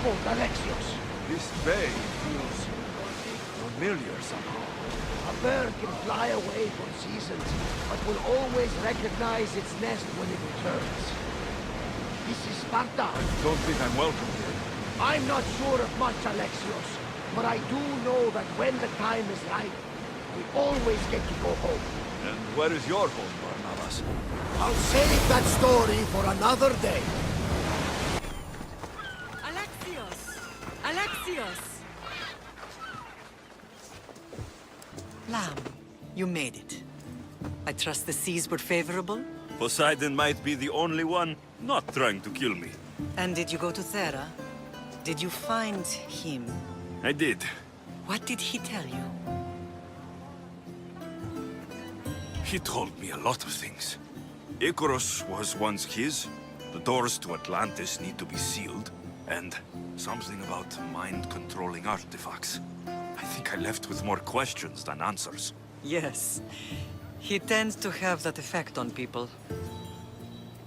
fault, Alexios. This bay feels familiar somehow. A bird can fly away for seasons, but will always recognize its nest when it returns. This is Sparta. I don't think I'm welcome here. I'm not sure of much, Alexios, but I do know that when the time is right, we always get to go home. And where is your home, Barnabas? I'll save that story for another day. Alexios! Alexios! Lamb, you made it. I trust the seas were favorable? Poseidon might be the only one not trying to kill me. And did you go to Thera? Did you find him? I did. What did he tell you? He told me a lot of things. Icarus was once his. The doors to Atlantis need to be sealed. And something about mind-controlling artifacts. I think I left with more questions than answers. Yes. He tends to have that effect on people.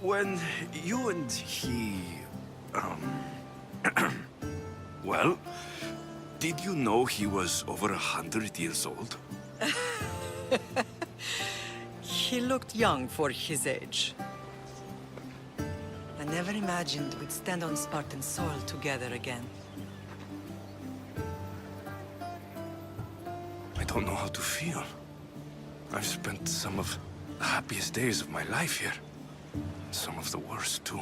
When you and he... well, did you know he was over 100 years old? He looked young for his age. I never imagined we'd stand on Spartan soil together again. I don't know how to feel. I've spent some of the happiest days of my life here. Some of the worst, too.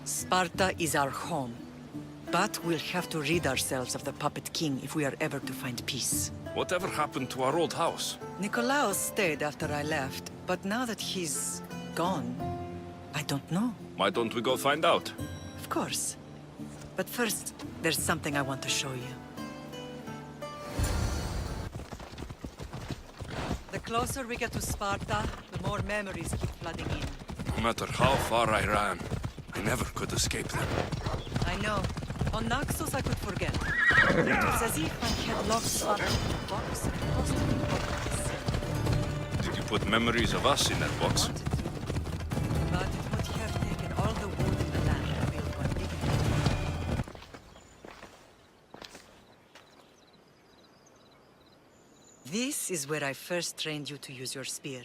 Sparta is our home. But we'll have to rid ourselves of the Puppet King if we are ever to find peace. Whatever happened to our old house? Nikolaos stayed after I left, but now that he's gone, I don't know. Why don't we go find out? Of course. But first, there's something I want to show you. The closer we get to Sparta, the more memories keep flooding in. No matter how far I ran, I never could escape them. I know. On Naxos I could forget. It was as if I had locked Sparta in a box and lost it in darkness. Did you put memories of us in that box? Wanted to, but it would have taken all the wood in the land to build one big enough. This is where I first trained you to use your spear.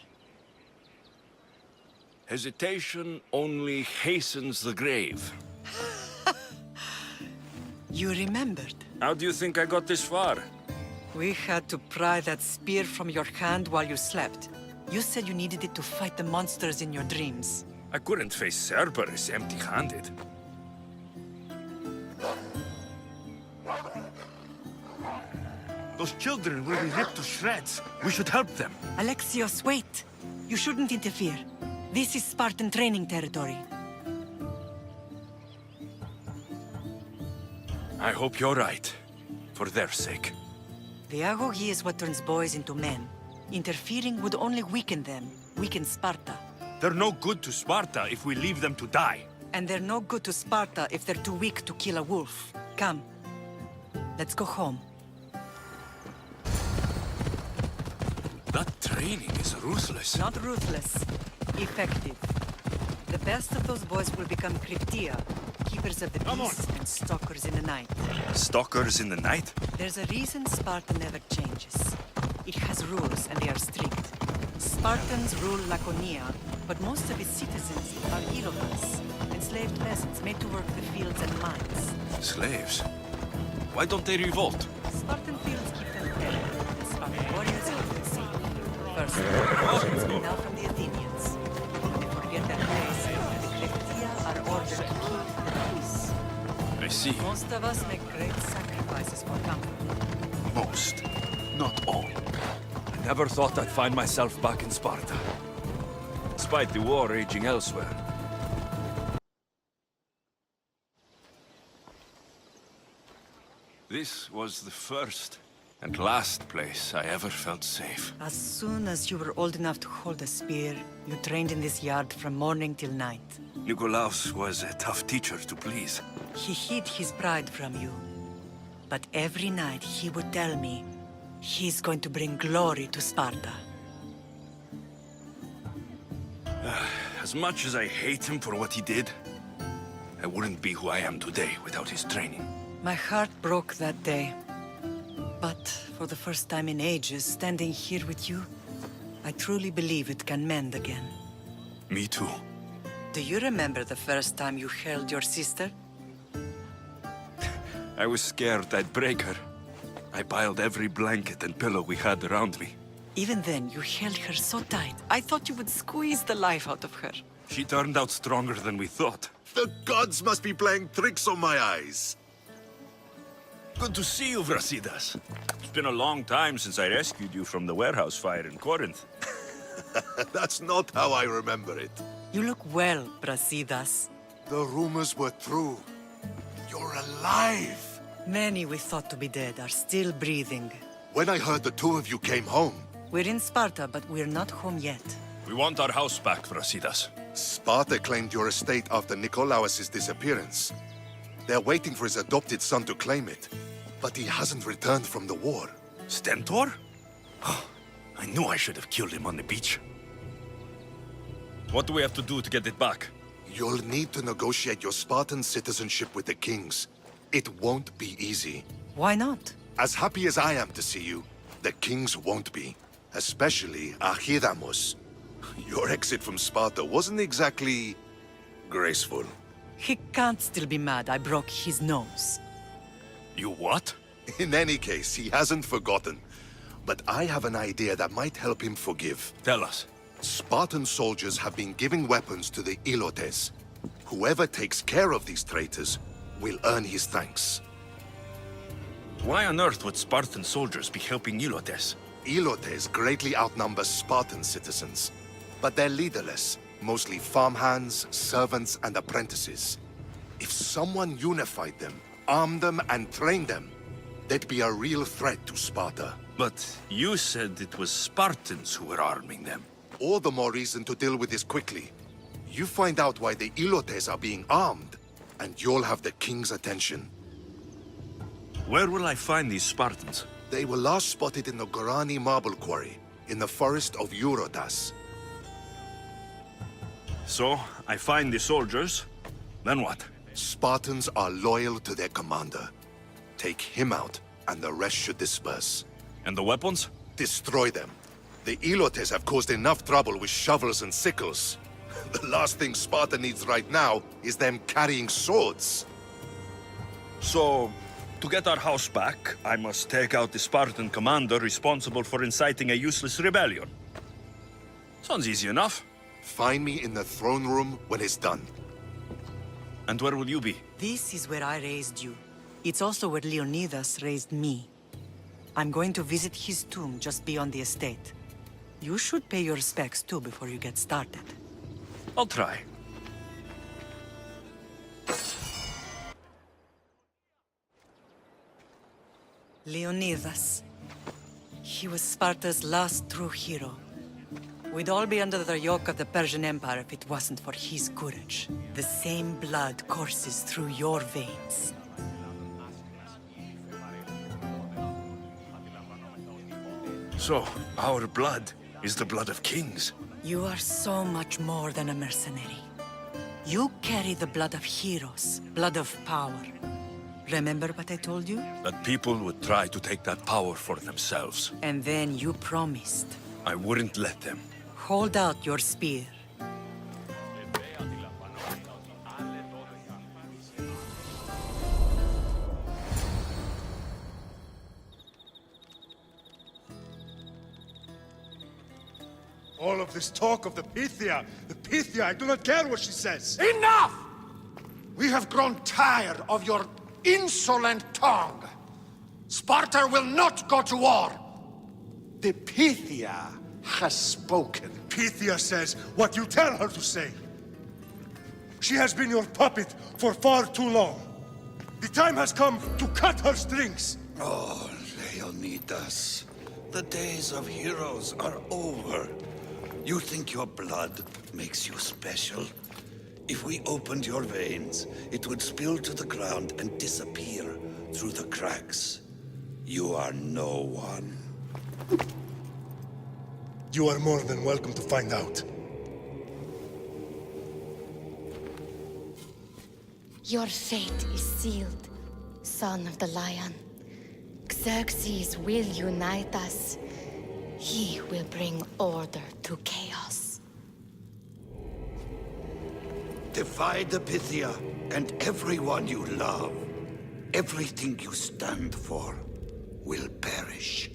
Hesitation only hastens the grave. You remembered. How do you think I got this far? We had to pry that spear from your hand while you slept. You said you needed it to fight the monsters in your dreams. I couldn't face Cerberus empty-handed. Those children will be ripped to shreds. We should help them. Alexios, wait! You shouldn't interfere. This is Spartan training territory. I hope you're right. For their sake. The agoge is what turns boys into men. Interfering would only weaken them, weaken Sparta. They're no good to Sparta if we leave them to die. And they're no good to Sparta if they're too weak to kill a wolf. Come. Let's go home. That training is ruthless. Not ruthless. Effective. The best of those boys will become Cryptia, keepers of the peace and stalkers in the night. Stalkers in the night? There's a reason Sparta never changes. It has rules, and they are strict. Spartans rule Laconia, but most of its citizens are Irokas, enslaved peasants made to work the fields and mines. Slaves? Why don't they revolt? Spartan fields keep them fed, and Spartan warriors keep them safe. First, provisions come now from the Athenians. They forget that place, and the Cryptia are ordered to keep the peace. I see. Most of us make great sacrifices for comfort. Most. Not all. I never thought I'd find myself back in Sparta. Despite the war raging elsewhere. This was the first and last place I ever felt safe. As soon as you were old enough to hold a spear, you trained in this yard from morning till night. Nikolaos was a tough teacher to please. He hid his pride from you. But every night he would tell me, he's going to bring glory to Sparta. As much as I hate him for what he did, I wouldn't be who I am today without his training. My heart broke that day. But for the first time in ages, standing here with you, I truly believe it can mend again. Me too. Do you remember the first time you held your sister? I was scared I'd break her. I piled every blanket and pillow we had around me. Even then, you held her so tight. I thought you would squeeze the life out of her. She turned out stronger than we thought. The gods must be playing tricks on my eyes. Good to see you, Brasidas. It's been a long time since I rescued you from the warehouse fire in Corinth. That's not how I remember it. You look well, Brasidas. The rumors were true. You're alive. Many we thought to be dead are still breathing. When I heard the two of you came home, We're in Sparta, but we're not home yet. We want our house back, Brasidas. Sparta claimed your estate after Nikolaos' disappearance. They're waiting for his adopted son to claim it, but he hasn't returned from the war. Stentor? Oh, I knew I should have killed him on the beach. What do we have to do to get it back? You'll need to negotiate your Spartan citizenship with the kings. It won't be easy. Why not? As happy as I am to see you, the kings won't be. Especially Archidamos. Your exit from Sparta wasn't exactly graceful. He can't still be mad I broke his nose. You what? In any case, he hasn't forgotten. But I have an idea that might help him forgive. Tell us. Spartan soldiers have been giving weapons to the Ilotes. Whoever takes care of these traitors will earn his thanks. Why on earth would Spartan soldiers be helping Ilotes? Ilotes greatly outnumber Spartan citizens, but they're leaderless, mostly farmhands, servants, and apprentices. If someone unified them, armed them, and trained them, they'd be a real threat to Sparta. But you said it was Spartans who were arming them. All the more reason to deal with this quickly. You find out why the Ilotes are being armed, and you'll have the king's attention. Where will I find these Spartans? They were last spotted in the Gorani marble quarry, in the forest of Eurotas. So, I find the soldiers, then what? Spartans are loyal to their commander. Take him out, and the rest should disperse. And the weapons? Destroy them. The Ilotes have caused enough trouble with shovels and sickles. The last thing Sparta needs right now is them carrying swords. So, to get our house back, I must take out the Spartan commander responsible for inciting a useless rebellion. Sounds easy enough. Find me in the throne room when it's done. And where will you be? This is where I raised you. It's also where Leonidas raised me. I'm going to visit his tomb just beyond the estate. You should pay your respects too before you get started. I'll try. Leonidas. He was Sparta's last true hero. We'd all be under the yoke of the Persian Empire if it wasn't for his courage. The same blood courses through your veins. So, our blood is the blood of kings. You are so much more than a mercenary. You carry the blood of heroes, blood of power. Remember what I told you? That people would try to take that power for themselves. And then you promised. I wouldn't let them. Hold out your spear. All of this talk of the Pythia, I do not care what she says. Enough! We have grown tired of your insolent tongue. Sparta will not go to war. The Pythia has spoken. Pythia says what you tell her to say. She has been your puppet for far too long. The time has come to cut her strings. Oh, Leonidas, the days of heroes are over. You think your blood makes you special? If we opened your veins, it would spill to the ground and disappear through the cracks. You are no one. You are more than welcome to find out. Your fate is sealed. son of the lion. Xerxes will unite us. He will bring order to chaos. Divide the Pythia and everyone you love. Everything you stand for will perish.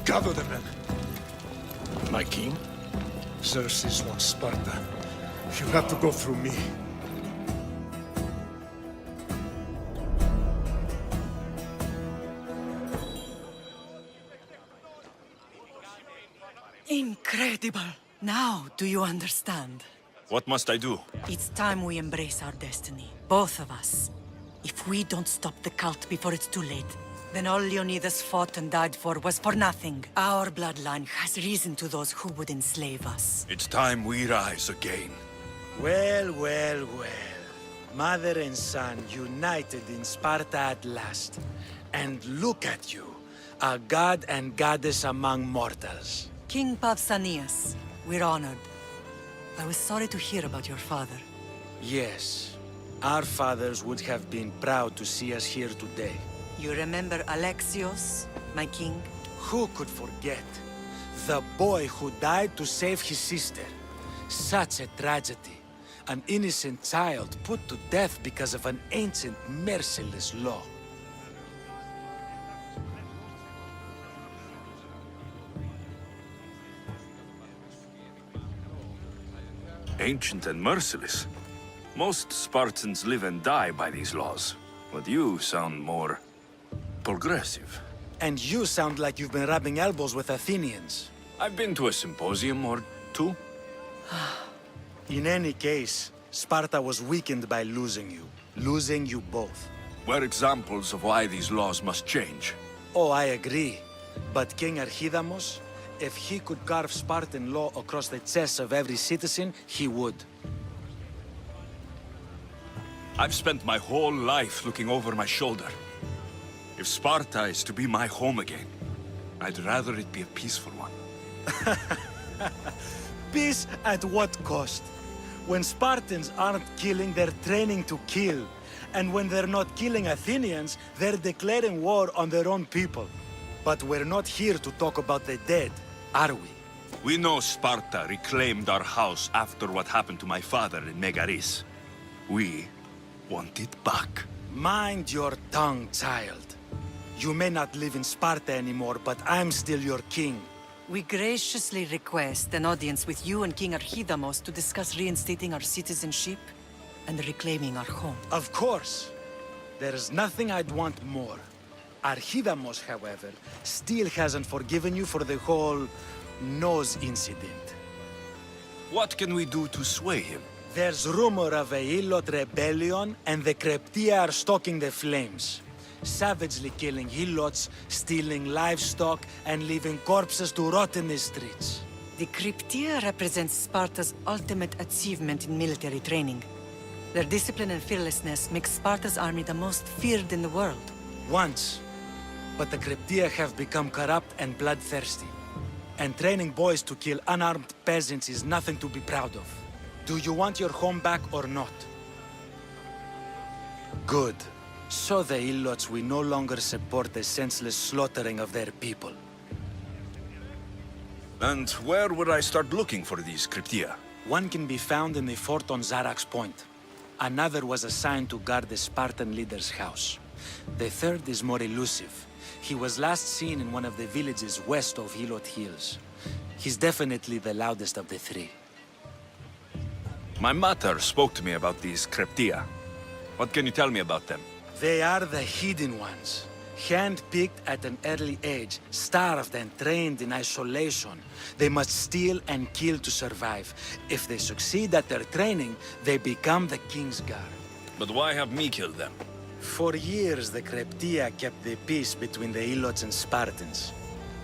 Gather the men. My king? Xerxes wants Sparta. He'll have to go through me. Incredible! Now, do you understand? What must I do? It's time we embrace our destiny, both of us. If we don't stop the cult before it's too late, then all Leonidas fought and died for was for nothing. Our bloodline has risen to those who would enslave us. It's time we rise again. Well, well, well. Mother and son united in Sparta at last. And look at you, a god and goddess among mortals. King Pausanias, we're honored. I was sorry to hear about your father. Yes, our fathers would have been proud to see us here today. You remember Alexios, my king? Who could forget? The boy who died to save his sister. Such a tragedy. An innocent child put to death because of an ancient, merciless law. Ancient and merciless. Most Spartans live and die by these laws. But you sound more progressive. And you sound like you've been rubbing elbows with Athenians. I've been to a symposium or two. In any case, Sparta was weakened by losing you. Losing you both. We're examples of why these laws must change. Oh, I agree. But King Archidamos, if he could carve Spartan law across the chests of every citizen, he would. I've spent my whole life looking over my shoulder. If Sparta is to be my home again, I'd rather it be a peaceful one. Peace at what cost? When Spartans aren't killing, they're training to kill. And when they're not killing Athenians, they're declaring war on their own people. But we're not here to talk about the dead, are we? We know Sparta reclaimed our house after what happened to my father in Megaris. We want it back. Mind your tongue, child. You may not live in Sparta anymore, but I'm still your king. We graciously request an audience with you and King Archidamos to discuss reinstating our citizenship and reclaiming our home. Of course. There's nothing I'd want more. Archidamos, however, still hasn't forgiven you for the whole nose incident. What can we do to sway him? There's rumor of a Helot rebellion, and the Kryptia are stoking the flames. Savagely killing Helots, stealing livestock, and leaving corpses to rot in the streets. The Kryptia represents Sparta's ultimate achievement in military training. Their discipline and fearlessness make Sparta's army the most feared in the world. Once. But the Kryptia have become corrupt and bloodthirsty. And training boys to kill unarmed peasants is nothing to be proud of. Do you want your home back or not? Good. So the Helots will no longer support the senseless slaughtering of their people. And where would I start looking for these Kryptia? One can be found in the fort on Zarax Point. Another was assigned to guard the Spartan leader's house. The third is more elusive. He was last seen in one of the villages west of Helot Hills. He's definitely the loudest of the three. My mater spoke to me about these Kryptia. What can you tell me about them? They are the hidden ones. Hand-picked at an early age, starved and trained in isolation. They must steal and kill to survive. If they succeed at their training, they become the King's Guard. But why have me killed them? For years, the Kryptia kept the peace between the Helots and Spartans.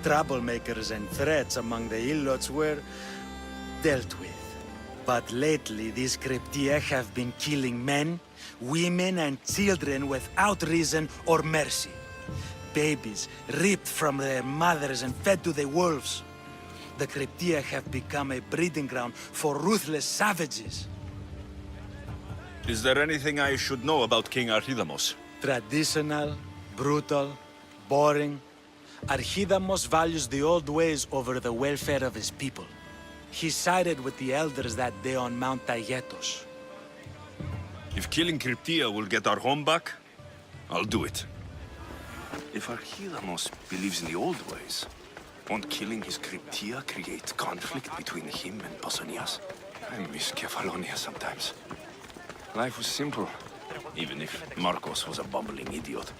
Troublemakers and threats among the Helots were dealt with. But lately, these Kryptia have been killing men, women, and children without reason or mercy. Babies ripped from their mothers and fed to the wolves. The Cryptia have become a breeding ground for ruthless savages. Is there anything I should know about King Archidamos? Traditional, brutal, boring. Archidamos values the old ways over the welfare of his people. He sided with the elders that day on Mount Taygetos. If killing Cryptia will get our home back, I'll do it. If Archidamos believes in the old ways, won't killing his Cryptia create conflict between him and Pausanias? I miss Kefalonia sometimes. Life was simple, even if Marcos was a bumbling idiot.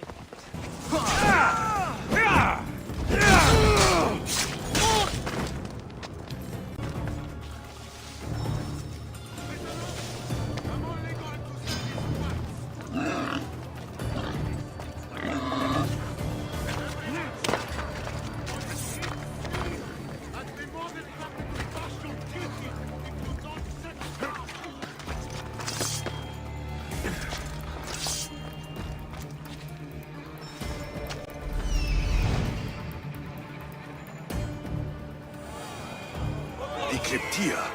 The Cryptia.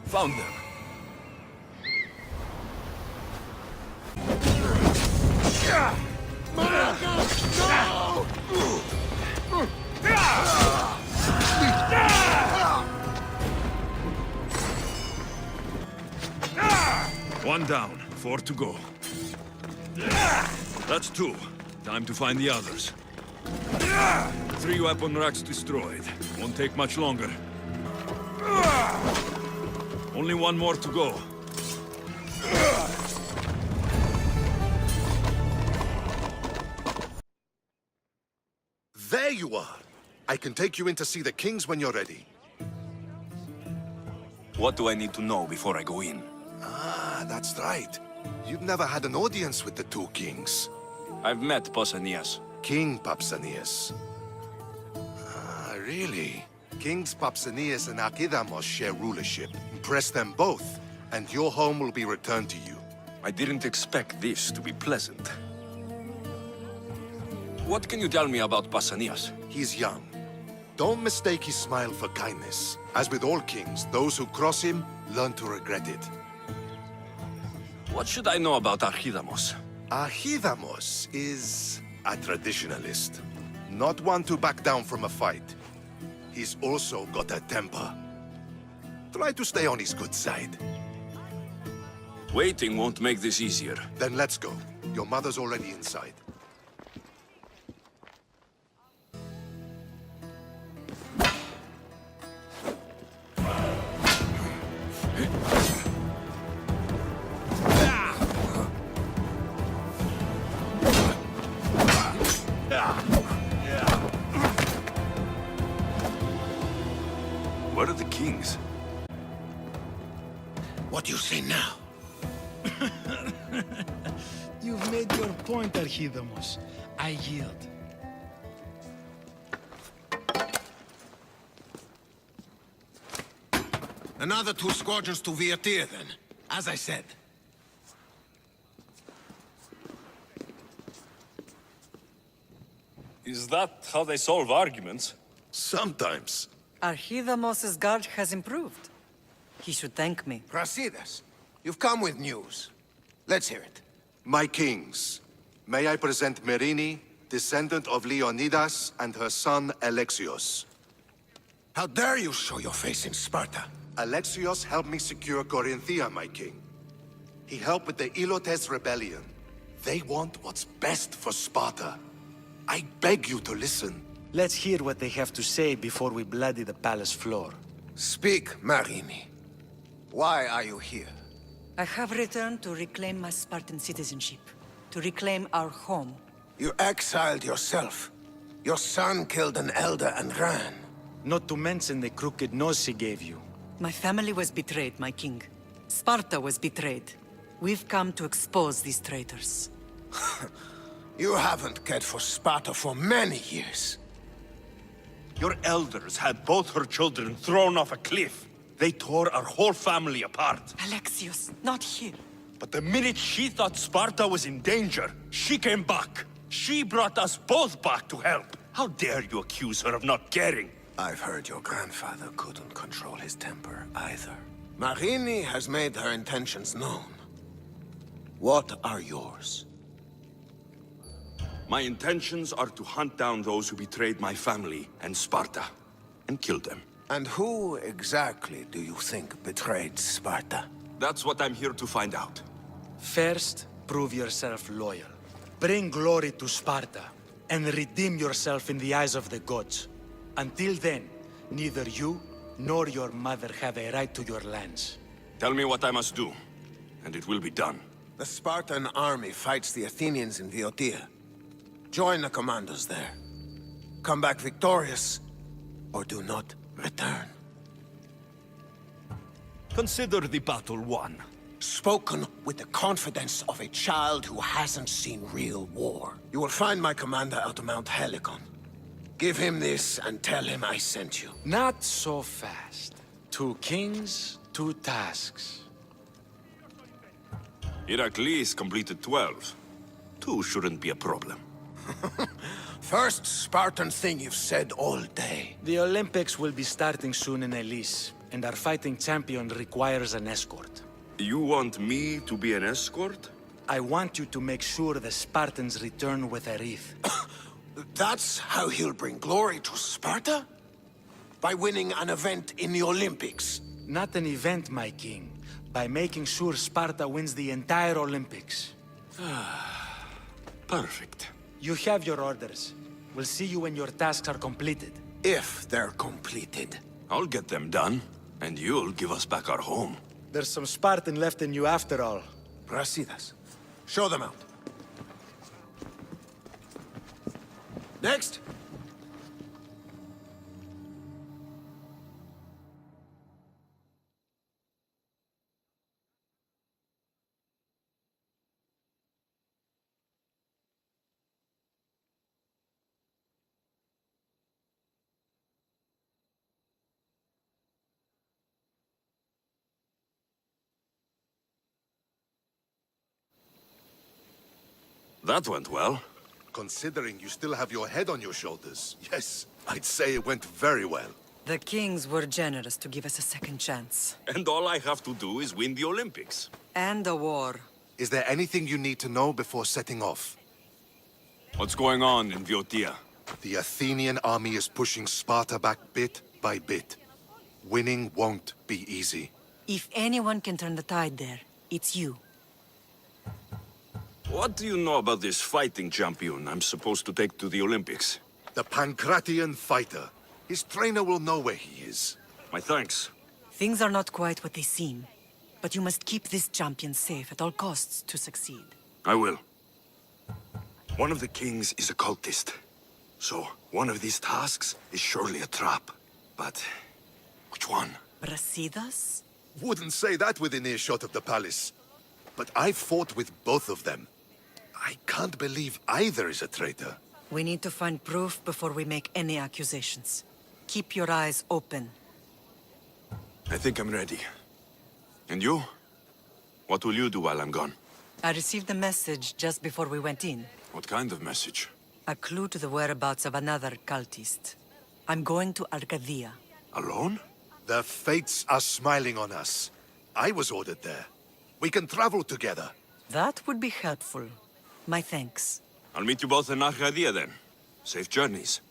Found them. One down, 4 to go. That's 2. Time to find the others. 3 weapon racks destroyed. Won't take much longer. Only 1 more to go. There you are! I can take you in to see the kings when you're ready. What do I need to know before I go in? Ah, that's right. You've never had an audience with the 2 kings. I've met Pausanias. King Pausanias. Ah, really? Kings Pausanias and Archidamos share rulership. Impress them both, and your home will be returned to you. I didn't expect this to be pleasant. What can you tell me about Pausanias? He's young. Don't mistake his smile for kindness. As with all kings, those who cross him learn to regret it. What should I know about Archidamos? Archidamos is a traditionalist. Not one to back down from a fight. He's also got a temper. Try to stay on his good side. Waiting won't make this easier. Then let's go. Your mother's already inside. Where are the kings? What do you say now? You've made your point, Archidamos. I yield. Another 2 squadrons to Viatir, then. As I said. Is that how they solve arguments? Sometimes. Archidamos's guard has improved. He should thank me. Brasidas, you've come with news. Let's hear it. My kings, may I present Merini, descendant of Leonidas, and her son Alexios. How dare you show your face in Sparta? Alexios helped me secure Corinthia, my king. He helped with the Ilotes rebellion. They want what's best for Sparta. I beg you to listen. Let's hear what they have to say before we bloody the palace floor. Speak, Marini. Why are you here? I have returned to reclaim my Spartan citizenship. To reclaim our home. You exiled yourself. Your son killed an elder and ran. Not to mention the crooked nose she gave you. My family was betrayed, my king. Sparta was betrayed. We've come to expose these traitors. You haven't cared for Sparta for many years. Your elders had both her children thrown off a cliff. They tore our whole family apart. Alexios, not here. But the minute she thought Sparta was in danger, she came back. She brought us both back to help. How dare you accuse her of not caring? I've heard your grandfather couldn't control his temper either. Marini has made her intentions known. What are yours? My intentions are to hunt down those who betrayed my family and Sparta, and kill them. And who exactly do you think betrayed Sparta? That's what I'm here to find out. First, prove yourself loyal. Bring glory to Sparta, and redeem yourself in the eyes of the gods. Until then, neither you nor your mother have a right to your lands. Tell me what I must do, and it will be done. The Spartan army fights the Athenians in Boeotia. Join the commandos there. Come back victorious, or do not return. Consider the battle won. Spoken with the confidence of a child who hasn't seen real war. You will find my commander out of Mount Helicon. Give him this and tell him I sent you. Not so fast. 2 kings, 2 tasks. Heracles completed 12. 2 shouldn't be a problem. First Spartan thing you've said all day. The Olympics will be starting soon in Elise, and our fighting champion requires an escort. You want me to be an escort? I want you to make sure the Spartans return with a wreath. That's how he'll bring glory to Sparta? By winning an event in the Olympics? Not an event, my king. By making sure Sparta wins the entire Olympics. Perfect. You have your orders. We'll see you when your tasks are completed. If they're completed. I'll get them done, and you'll give us back our home. There's some Spartan left in you after all. Brasidas. Show them out. Next. That went well. Considering you still have your head on your shoulders, yes, I'd say it went very well. The kings were generous to give us a second chance. And all I have to do is win the Olympics. And a war. Is there anything you need to know before setting off? What's going on in Boeotia? The Athenian army is pushing Sparta back bit by bit. Winning won't be easy. If anyone can turn the tide there, it's you. What do you know about this fighting champion I'm supposed to take to the Olympics? The Pancratian fighter. His trainer will know where he is. My thanks. Things are not quite what they seem. But you must keep this champion safe at all costs to succeed. I will. One of the kings is a cultist. So, one of these tasks is surely a trap. But, which one? Brasidas? Wouldn't say that within earshot of the palace. But I've fought with both of them. I can't believe either is a traitor. We need to find proof before we make any accusations. Keep your eyes open. I think I'm ready. And you? What will you do while I'm gone? I received a message just before we went in. What kind of message? A clue to the whereabouts of another cultist. I'm going to Arcadia. Alone? The fates are smiling on us. I was ordered there. We can travel together. That would be helpful. My thanks. I'll meet you both in Arcadia then. Safe journeys.